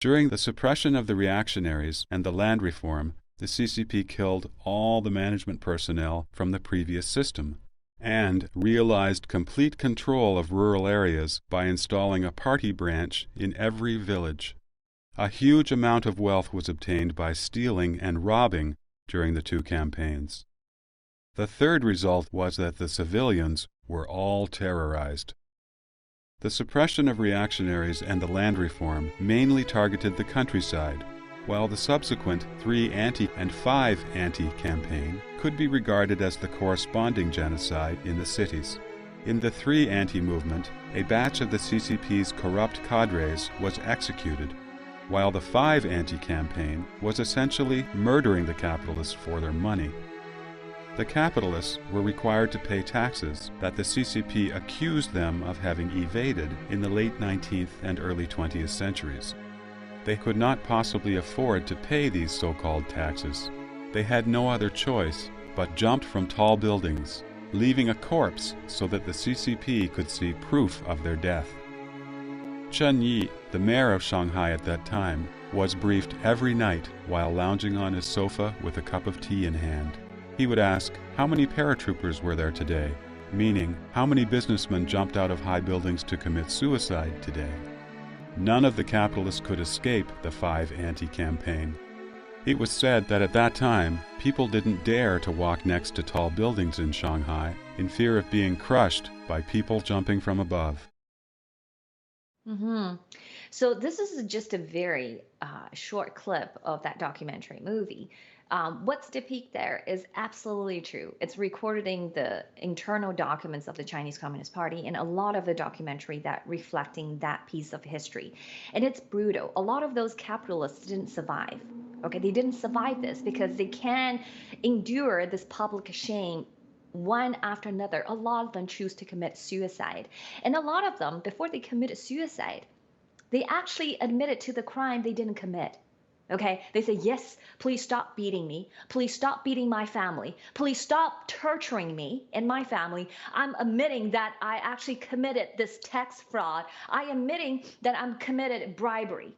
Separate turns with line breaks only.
During the suppression of the reactionaries and the land reform, the CCP killed all the management personnel from the previous system and realized complete control of rural areas by installing a party branch in every village. A huge amount of wealth was obtained by stealing and robbing during the two campaigns. The third result was that the civilians were all terrorized. The suppression of reactionaries and the land reform mainly targeted the countryside, while the subsequent 3 anti and 5 anti campaign could be regarded as the corresponding genocide in the cities. In the 3 anti movement, a batch of the CCP's corrupt cadres was executed, while the 5 anti campaign was essentially murdering the capitalists for their money. The capitalists were required to pay taxes that the CCP accused them of having evaded in the late 19th and early 20th centuries. They could not possibly afford to pay these so-called taxes. They had no other choice but jumped from tall buildings, leaving a corpse so that the CCP could see proof of their death. Chen Yi, the mayor of Shanghai at that time, was briefed every night while lounging on his sofa with a cup of tea in hand. He would ask, how many paratroopers were there today? Meaning, how many businessmen jumped out of high buildings to commit suicide today? None of the capitalists could escape the 5 anti-campaign. It was said that at that time, people didn't dare to walk next to tall buildings in Shanghai in fear of being crushed by people jumping from above.
So this is just a very short clip of that documentary movie. What's depicted there is absolutely true. It's recording the internal documents of the Chinese Communist Party and a lot of the documentary that reflecting that piece of history. And it's brutal. A lot of those capitalists didn't survive. Okay, they didn't survive this because they can't endure this public shame one after another. A lot of them choose to commit suicide. And a lot of them, before they committed suicide, they actually admitted to the crime they didn't commit. Okay, they say, yes, please stop beating me. Please stop beating my family. Please stop torturing me and my family. I'm admitting that I actually committed this tax fraud. I am admitting that I'm committed bribery.